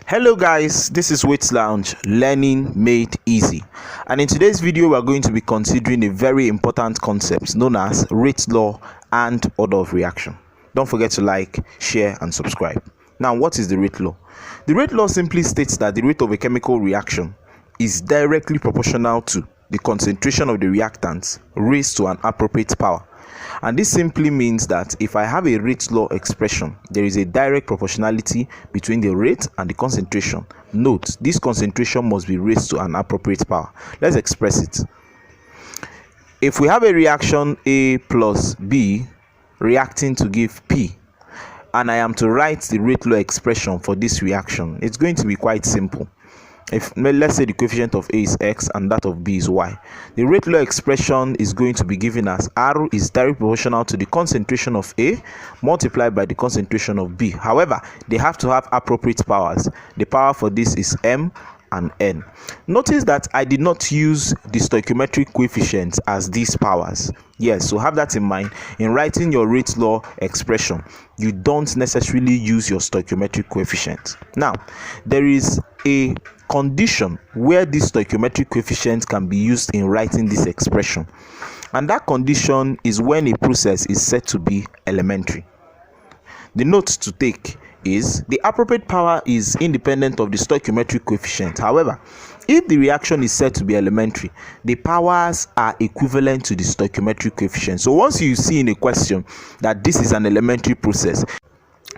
Hello guys, this is Wits Lounge, learning made easy, and in today's video we are going to be considering a very important concept known as rate law and order of reaction. Don't forget to like, share and subscribe. Now, what is the rate law? The rate law simply states that the rate of a chemical reaction is directly proportional to the concentration of the reactants raised to an appropriate power. And this simply means that if I have a rate law expression, there is a direct proportionality between the rate and the concentration. Note, this concentration must be raised to an appropriate power. Let's express it. If we have a reaction A plus B reacting to give P, and I am to write the rate law expression for this reaction, it's going to be quite simple. If let's say the coefficient of A is X and that of B is Y, the rate law expression is going to be given as R is directly proportional to the concentration of A multiplied by the concentration of B. However, they have to have appropriate powers. The power for this is M and N. Notice that I did not use the stoichiometric coefficients as these powers. Yes, so have that in mind. In writing your rate law expression, you don't necessarily use your stoichiometric coefficient. Now, there is a condition where this stoichiometric coefficient can be used in writing this expression, and that condition is when a process is said to be elementary. The note to take is the appropriate power is independent of the stoichiometric coefficient. However, if the reaction is said to be elementary, the powers are equivalent to the stoichiometric coefficient. So once you see in a question that this is an elementary process,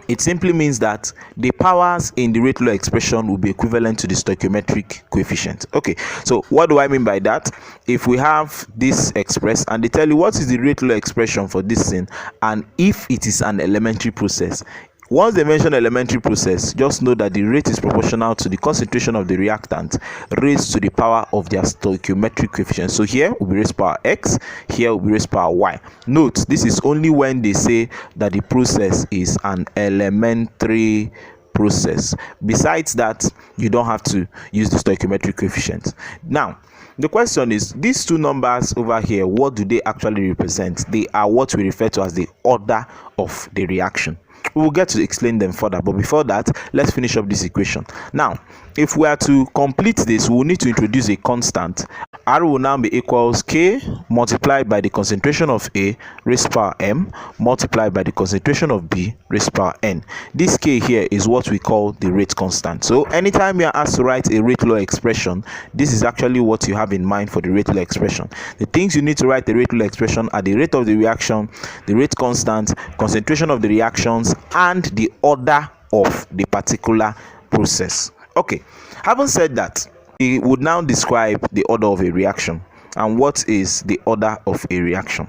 it simply means that the powers in the rate law expression will be equivalent to the stoichiometric coefficient. Okay, so what do I mean by that? If we have this expressed and they tell you what is the rate law expression for this thing, and if it is an elementary process, once they mention elementary process, just know that the rate is proportional to the concentration of the reactant raised to the power of their stoichiometric coefficient. So here will be raised power X, here will be raised power Y. Note, this is only when they say that the process is an elementary process. Besides that, you don't have to use the stoichiometric coefficient. Now, the question is, these two numbers over here, what do they actually represent? They are what we refer to as the order of the reaction. We will get to explain them further, but before that, let's finish up this equation. Now, if we are to complete this, we will need to introduce a constant. R will now be equals K multiplied by the concentration of A raised power M multiplied by the concentration of B raised power N. This K here is what we call the rate constant. So anytime you are asked to write a rate law expression, this is actually what you have in mind for the rate law expression. The things you need to write the rate law expression are the rate of the reaction, the rate constant, concentration of the reactions, and the order of the particular process. Okay, having said that, we would now describe the order of a reaction. And what is the order of a reaction?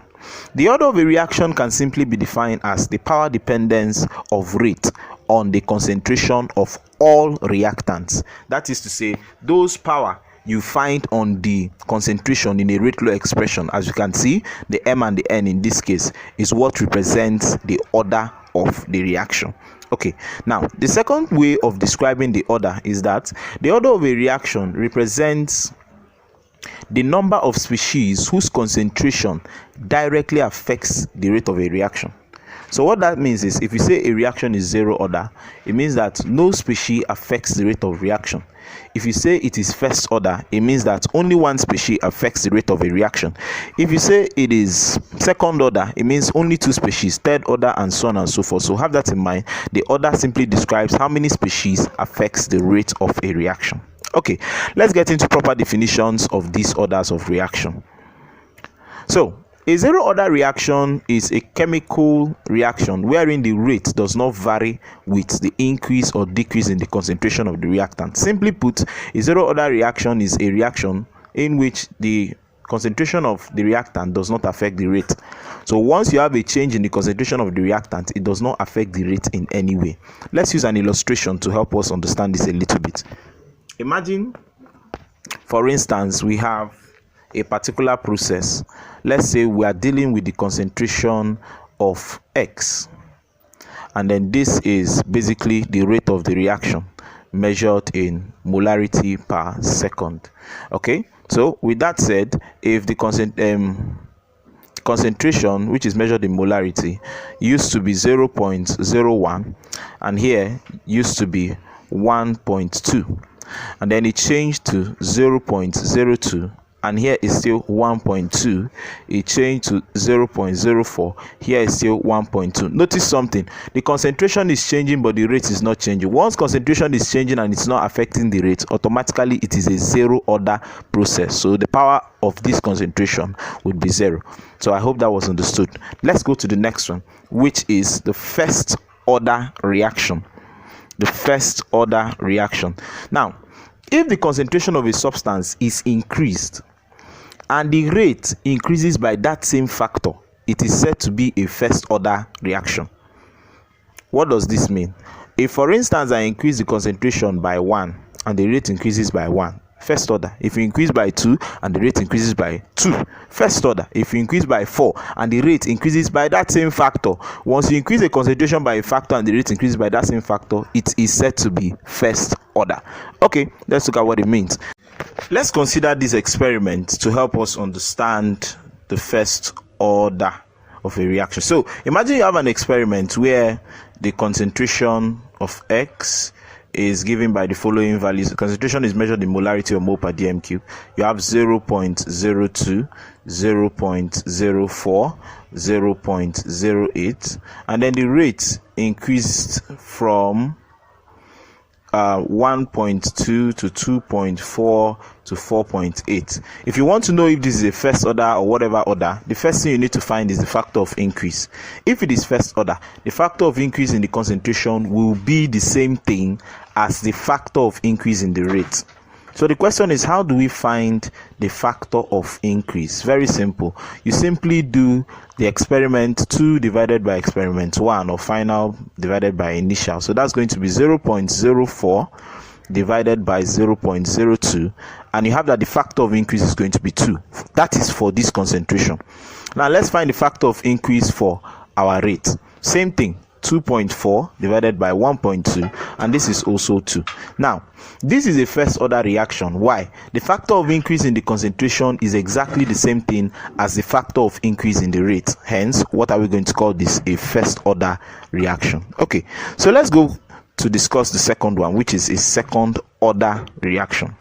The order of a reaction can simply be defined as the power dependence of rate on the concentration of all reactants. That is to say, those power you find on the concentration in a rate law expression. As you can see, the M and the N in this case is what represents the order of the reaction. Okay, now the second way of describing the order is that the order of a reaction represents the number of species whose concentration directly affects the rate of a reaction. So what that means is, if you say a reaction is zero order, it means that no species affects the rate of reaction. If you say it is first order, it means that only one species affects the rate of a reaction. If you say it is second order, it means only two species, third order, and so on and so forth. So have that in mind. The order simply describes how many species affects the rate of a reaction. Okay, let's get into proper definitions of these orders of reaction. So a zero order reaction is a chemical reaction wherein the rate does not vary with the increase or decrease in the concentration of the reactant. Simply put, a zero order reaction is a reaction in which the concentration of the reactant does not affect the rate. So once you have a change in the concentration of the reactant, it does not affect the rate in any way. Let's use an illustration to help us understand this a little bit. Imagine, for instance, we have a particular process. Let's say we are dealing with the concentration of X, and then this is basically the rate of the reaction measured in molarity per second. Okay, so with that said, if the concentration, which is measured in molarity, used to be 0.01 and here used to be 1.2, and then it changed to 0.02, and here is still 1.2. It changed to 0.04. Here is still 1.2. Notice something: the concentration is changing, but the rate is not changing. Once concentration is changing and it's not affecting the rate, automatically it is a zero order process. So the power of this concentration would be 0. So I hope that was understood. Let's go to the next one, which is the first order reaction. The first order reaction. Now, if the concentration of a substance is increased and the rate increases by that same factor, it is said to be a first order reaction. What does this mean? If, for instance, I increase the concentration by 1 and the rate increases by 1, first order. If you increase by 2 and the rate increases by 2, first order. If you increase by 4 and the rate increases by that same factor, once you increase the concentration by a factor and the rate increases by that same factor, it is said to be first order. Okay, let's look at what it means. Let's consider this experiment to help us understand the first order of a reaction. So imagine you have an experiment where the concentration of X is given by the following values. The concentration is measured in molarity or mole per dm cube. You have 0.02, 0.04, 0.08, and then the rate increased from 1.2 to 2.4 to 4.8. If you want to know if this is a first order or whatever order, the first thing you need to find is the factor of increase. If it is first order, the factor of increase in the concentration will be the same thing as the factor of increase in the rate. So the question is, how do we find the factor of increase? Very simple. You simply do the experiment 2 divided by experiment 1, or final divided by initial. So that's going to be 0.04 divided by 0.02, and you have that the factor of increase is going to be 2. That is for this concentration. Now let's find the factor of increase for our rate. Same thing. 2.4 divided by 1.2, and this is also 2. Now, this is a first order reaction. Why? The factor of increase in the concentration is exactly the same thing as the factor of increase in the rate. Hence, what are we going to call this? A first order reaction. Okay, so let's go to discuss the second one, which is a second order reaction.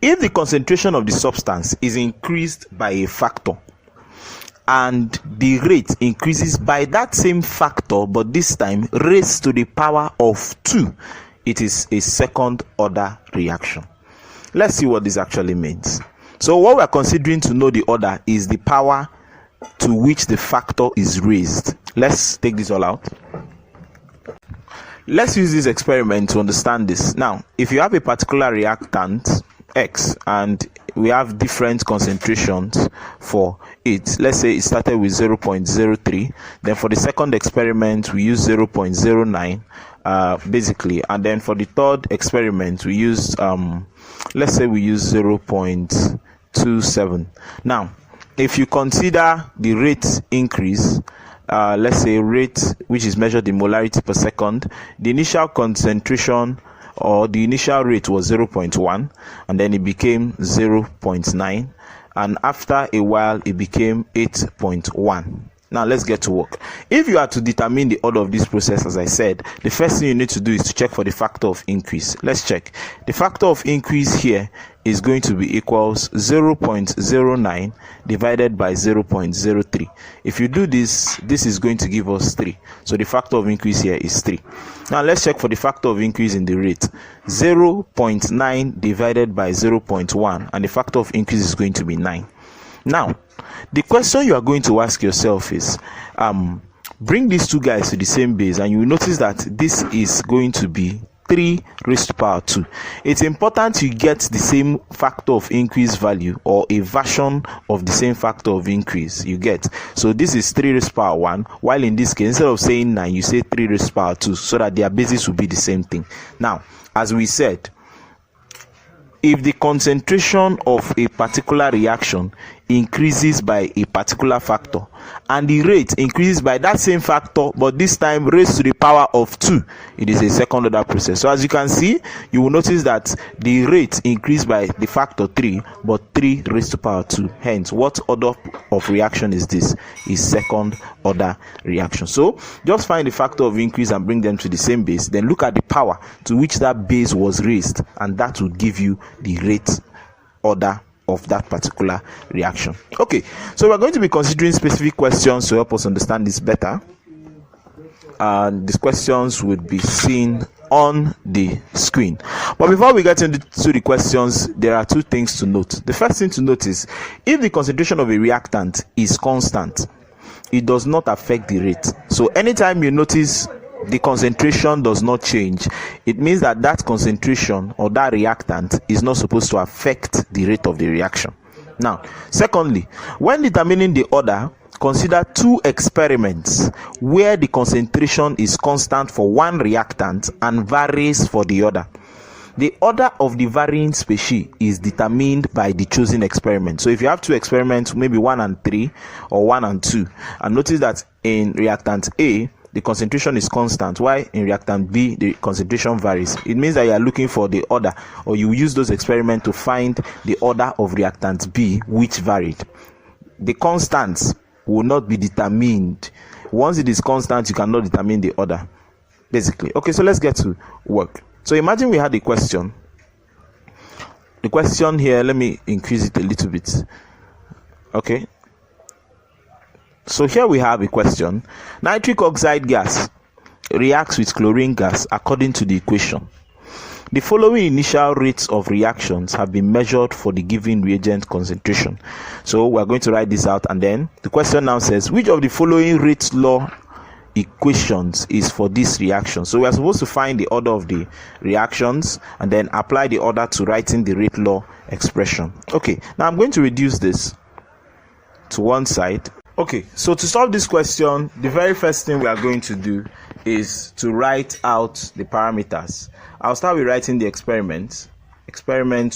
If the concentration of the substance is increased by a factor and the rate increases by that same factor, but this time raised to the power of 2, it is a second order reaction. Let's see what this actually means. So what we are considering to know the order is the power to which the factor is raised. Let's take this all out. Let's use this experiment to understand this. Now, if you have a particular reactant X and we have different concentrations for it, let's say it started with 0.03, then for the second experiment we use 0.09 basically, and then for the third experiment we use let's say we use 0.27. Now if you consider the rate increase, let's say rate which is measured in molarity per second, the initial concentration or the initial rate was 0.1, and then it became 0.9, and after a while it became 8.1. Now let's get to work. If you are to determine the order of this process, as I said, the first thing you need to do is to check for the factor of increase. Let's check. The factor of increase here is going to be equals 0.09 divided by 0.03. If you do this, this is going to give us 3. So the factor of increase here is 3. Now let's check for the factor of increase in the rate. 0.9 divided by 0.1, and the factor of increase is going to be 9. Now, the question you are going to ask yourself is, bring these two guys to the same base, and you will notice that this is going to be 3 raised to power 2. It's important you get the same factor of increase value, or a version of the same factor of increase you get. So this is 3 raised to power 1, while in this case, instead of saying 9, you say 3 raised to power 2, so that their bases will be the same thing. Now, as we said, if the concentration of a particular reaction increases by a particular factor and the rate increases by that same factor, but this time raised to the power of 2, it is a second order process. So as you can see, you will notice that the rate increased by the factor 3, but 3 raised to power 2. Hence, what order of reaction is this? Is second order reaction. So just find the factor of increase and bring them to the same base, then look at the power to which that base was raised, and that will give you the rate order of that particular reaction. Okay, so we're going to be considering specific questions to help us understand this better, and these questions would be seen on the screen. But before we get into the questions, there are two things to note. The first thing to note is, if the concentration of a reactant is constant, it does not affect the rate. So anytime you notice the concentration does not change, it means that that concentration or that reactant is not supposed to affect the rate of the reaction. Now, secondly, when determining the order, consider two experiments where the concentration is constant for one reactant and varies for the other. The order of the varying species is determined by the chosen experiment. So if you have two experiments, maybe 1 and 3 or 1 and 2, and notice that in reactant A the concentration is constant, while in reactant B the concentration varies, it means that you are looking for the order, or you use those experiments to find the order of reactant B which varied. The constants will not be determined. Once it is constant, you cannot determine the order, basically. Okay, so let's get to work. So imagine we had a question. The question here, let me increase it a little bit. Okay, so here we have a question. Nitric oxide gas reacts with chlorine gas according to the equation. The following initial rates of reactions have been measured for the given reagent concentration. So we're going to write this out, and then the question now says, which of the following Rates law equations is for this reaction? So we are supposed to find the order of the reactions and then apply the order to writing the Rate law expression. Okay, now I'm going to reduce this to one side. Okay, so to solve this question, the very first thing we are going to do is to write out the parameters. I'll start with writing the experiments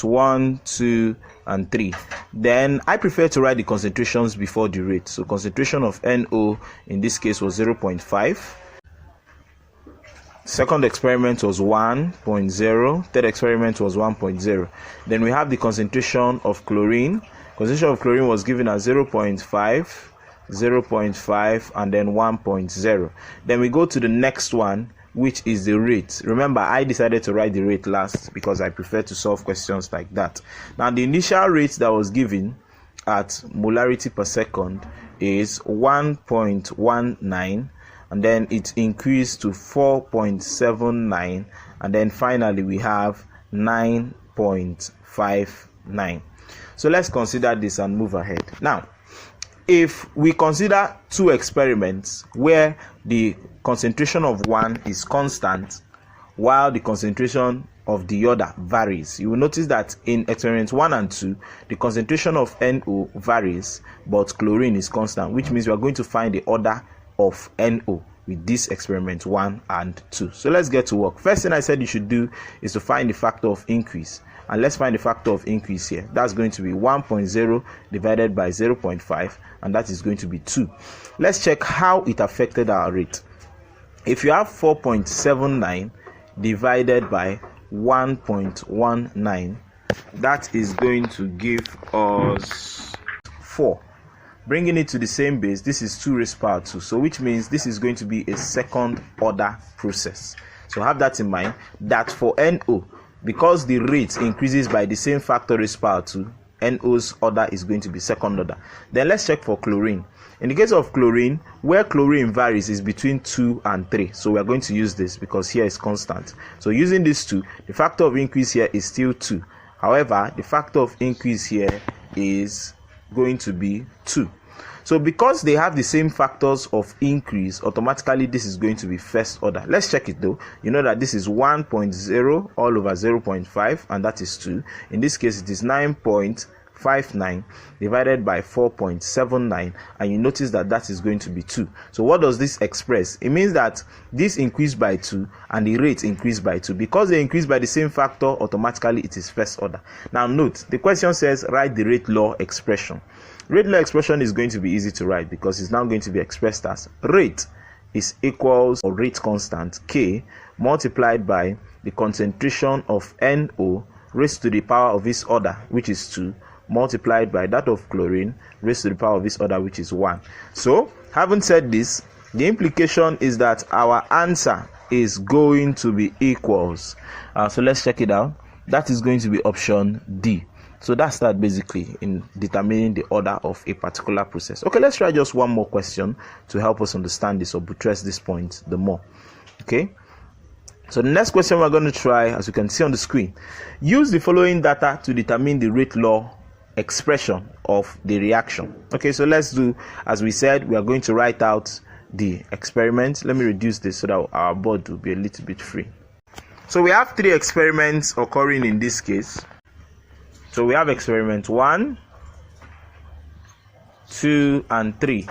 1, 2 and 3. Then I prefer to write the concentrations before the rate. So concentration of NO in this case was 0.5. Second experiment was 1.0. Third experiment was 1.0. Then we have the concentration of chlorine. Concentration of chlorine was given as 0.5, 0.5 and then 1.0. Then we go to the next one, which is the rate. Remember, I decided to write the rate last because I prefer to solve questions like that. Now the initial rate that was given at molarity per second is 1.19, and then it increased to 4.79, and then finally we have 9.59. So let's consider this and move ahead. Now, if we consider two experiments where the concentration of one is constant while the concentration of the other varies, you will notice that in experiments 1 and 2, the concentration of NO varies, but chlorine is constant, which means we are going to find the order of NO with this experiment 1 and 2. So let's get to work. First thing I said you should do is to find the factor of increase. And let's find the factor of increase here. That's going to be 1.0 divided by 0.5, and that is going to be 2. Let's check how it affected our rate. If you have 4.79 divided by 1.19, that is going to give us 4. Bringing it to the same base, this is 2 raised power 2. So which means this is going to be a second order process. So have that in mind, that for NO, because the rate increases by the same factor raised power 2, NO's order is going to be second order. Then let's check for chlorine. In the case of chlorine, where chlorine varies is between 2 and 3. So we are going to use this because here is constant. So using this 2, the factor of increase here is still 2. However, the factor of increase here is going to be 2. So because they have the same factors of increase, automatically this is going to be first order. Let's check it though. You know that this is 1.0 all over 0.5, and that is 2. In this case, it is 9.59 divided by 4.79, and you notice that that is going to be 2. So what does this express? It means that this increased by 2 and the rate increased by 2. Because they increase by the same factor, automatically it is first order. Now note, the question says write the rate law expression. Rate law expression is going to be easy to write because it's now going to be expressed as rate is equals or rate constant K multiplied by the concentration of NO raised to the power of its order, which is 2, multiplied by that of chlorine raised to the power of its order, which is 1. So, having said this, the implication is that our answer is going to be equals. So let's check it out. That is going to be option D. So that's that basically in determining the order of a particular process. Okay, let's try just one more question to help us understand this or buttress this point the more. Okay, so the next question we're going to try, as you can see on the screen, use the following data to determine the rate law expression of the reaction. Okay, so let's do as we said. We are going to write out the experiment. Let me reduce this so that our board will be a little bit free. So we have 3 experiments occurring in this case. So we have experiment 1, 2, and 3.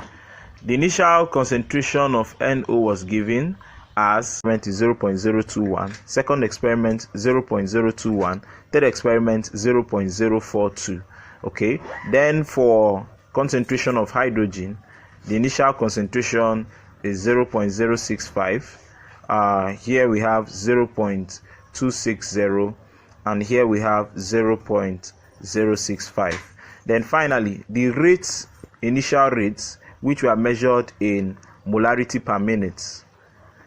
The initial concentration of NO was given as 0.021, second experiment 0.021, third experiment 0.042. Okay, then for concentration of hydrogen, the initial concentration is 0.065. Here we have 0.260, and here we have 0.065. Then finally, the rates, initial rates, which were measured in molarity per minute,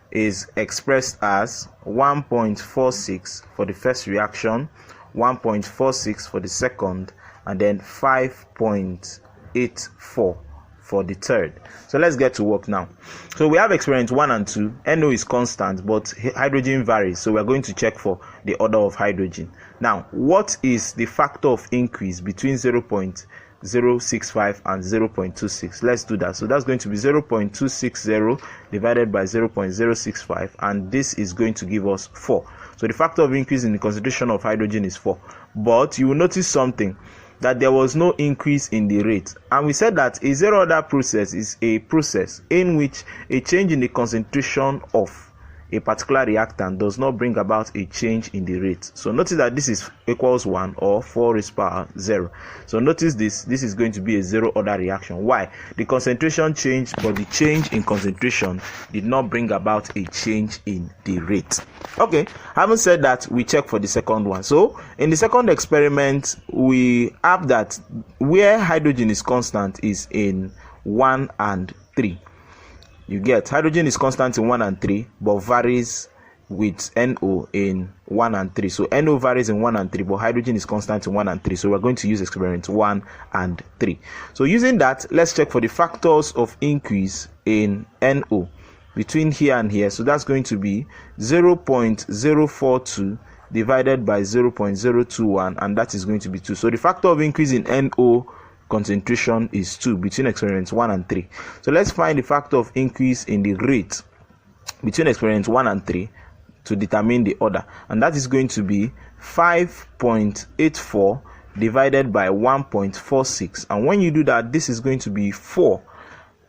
is expressed as 1.46 for the first reaction, 1.46 for the second, and then 5.84 for the third. So let's get to work now. So we have experiment 1 and 2. NO is constant, but hydrogen varies. So we're going to check for the order of hydrogen. Now, what is the factor of increase between 0.065 and 0.26? Let's do that. So that's going to be 0.260 divided by 0.065, and this is going to give us 4. So the factor of increase in the concentration of hydrogen is 4. But you will notice something, that there was no increase in the rate. And we said that a zero order process is a process in which a change in the concentration of a particular reactant does not bring about a change in the rate. So notice that this is equals 1 or 4 raised power 0. So notice this is going to be a zero order reaction. Why? The concentration changed, but the change in concentration did not bring about a change in the rate. Okay, having said that, we check for the second one. So in the second experiment, we have that where hydrogen is constant is in 1 and 3. You get hydrogen is constant in 1 and 3, but varies with NO in 1 and 3. So NO varies in 1 and 3, but hydrogen is constant in 1 and 3. So we're going to use experiment 1 and 3. So using that, let's check for the factors of increase in NO between here and here. So that's going to be 0.042 divided by 0.021, and that is going to be 2. So the factor of increase in NO concentration is 2 between experiments 1 and 3. So let's find the factor of increase in the rate between experiments 1 and 3 to determine the order, and that is going to be 5.84 divided by 1.46, and when you do that, this is going to be 4.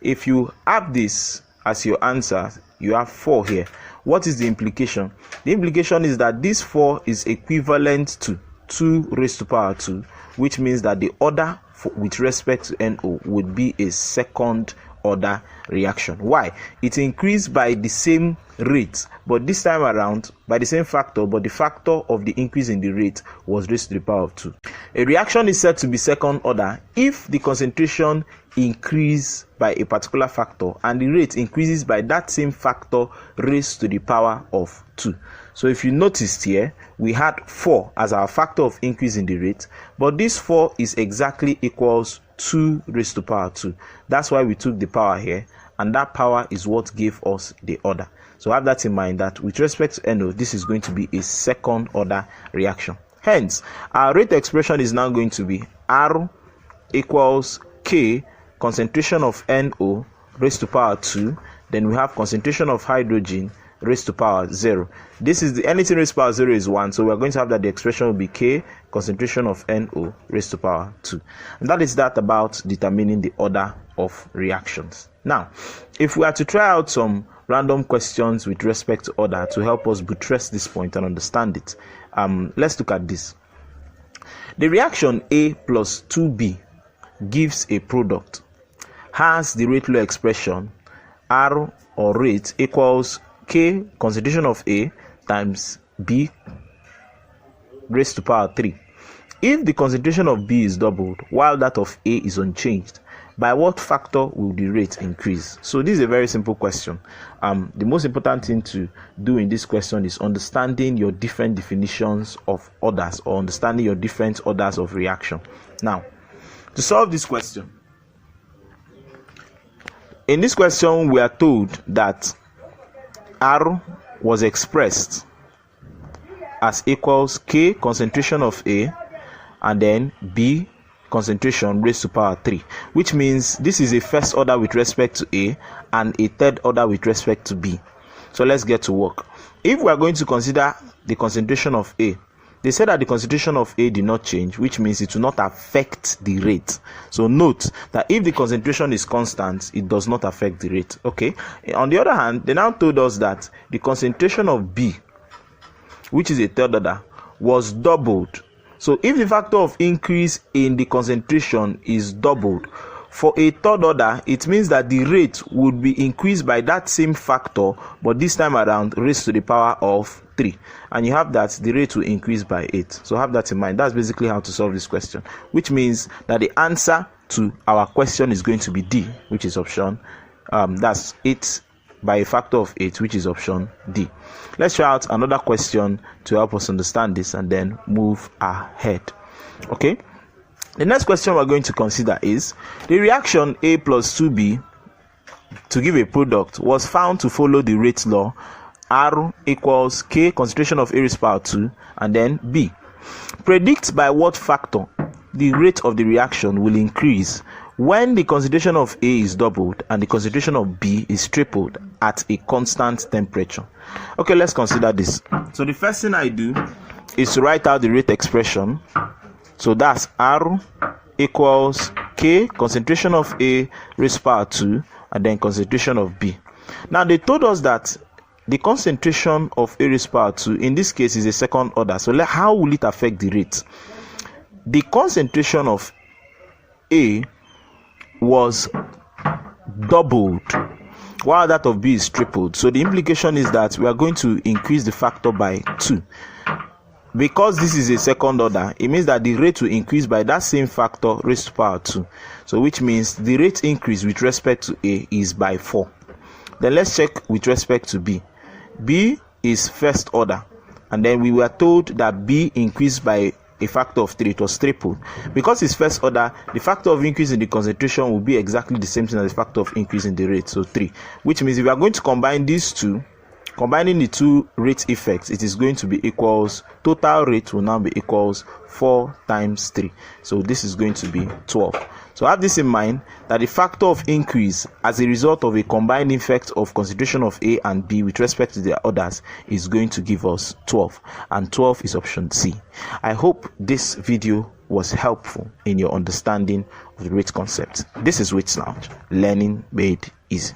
If you have this as your answer, you have 4 here. What is the implication? The implication is that this 4 is equivalent to 2 raised to power 2, which means that the order with respect to NO would be a second order reaction. Why? It increased by the same rate, but this time around by the same factor, but the factor of the increase in the rate was raised to the power of 2. A reaction is said to be second order if the concentration increases by a particular factor and the rate increases by that same factor raised to the power of 2. So if you noticed here, we had 4 as our factor of increase in the rate, but this 4 is exactly equals 2 raised to power 2. That's why we took the power here, and that power is what gave us the order. So have that in mind, that with respect to NO, this is going to be a second order reaction. Hence, our rate expression is now going to be R equals K, concentration of NO raised to power 2. Then we have concentration of hydrogen raised to power 0. This is the anything raised to power 0 is 1, so we're going to have that the expression will be K, concentration of NO raised to power 2. And that is that about determining the order of reactions. Now, if we are to try out some random questions with respect to order to help us buttress this point and understand it, let's look at this. The reaction A plus 2B gives a product has the rate law expression R or rate equals K concentration of A times B raised to power 3. If the concentration of B is doubled while that of A is unchanged, by what factor will the rate increase? So this is a very simple question. The most important thing to do in this question is understanding your different definitions of orders, or understanding your different orders of reaction. Now, to solve this question, in this question we are told that R was expressed as equals K concentration of A and then B concentration raised to power 3, which means this is a first order with respect to A and a third order with respect to B. So let's get to work. If we are going to consider the concentration of A, they said that the concentration of A did not change, which means it will not affect the rate. So note that if the concentration is constant, it does not affect the rate. Okay. On the other hand, they now told us that the concentration of B, which is a third order, was doubled. So if the factor of increase in the concentration is doubled for a third order, it means that the rate would be increased by that same factor, but this time around raised to the power of 3. And you have that the rate will increase by 8. So have that in mind. That's basically how to solve this question, which means that the answer to our question is going to be D, which is option. That's 8 by a factor of 8, which is option D. Let's try out another question to help us understand this and then move ahead. Okay. The next question we're going to consider is the reaction A plus 2B to give a product was found to follow the rate law R equals K concentration of A raised to power 2 and then B. Predict by what factor the rate of the reaction will increase when the concentration of A is doubled and the concentration of B is tripled at a constant temperature. Okay, let's consider this. So the first thing I do is to write out the rate expression. So that's R equals K concentration of A raised to power 2 and then concentration of B. Now they told us that the concentration of A raised to power 2 in this case is a second order. So how will it affect the rate? The concentration of A was doubled while that of B is tripled. So the implication is that we are going to increase the factor by 2. Because this is a second order, it means that the rate will increase by that same factor raised to power 2. So which means the rate increase with respect to A is by 4. Then let's check with respect to B. B is first order, and then we were told that B increased by a factor of 3. It was tripled. Because it's first order, the factor of increase in the concentration will be exactly the same thing as the factor of increase in the rate, so 3. Which means if we are going to combine these two, combining the two rate effects, it is going to be equals, total rate will now be equals 4 times 3. So this is going to be 12. So have this in mind, that the factor of increase as a result of a combined effect of concentration of A and B with respect to their orders is going to give us 12. And 12 is option C. I hope this video was helpful in your understanding of the rate concept. This is Wits Lounge, learning made easy.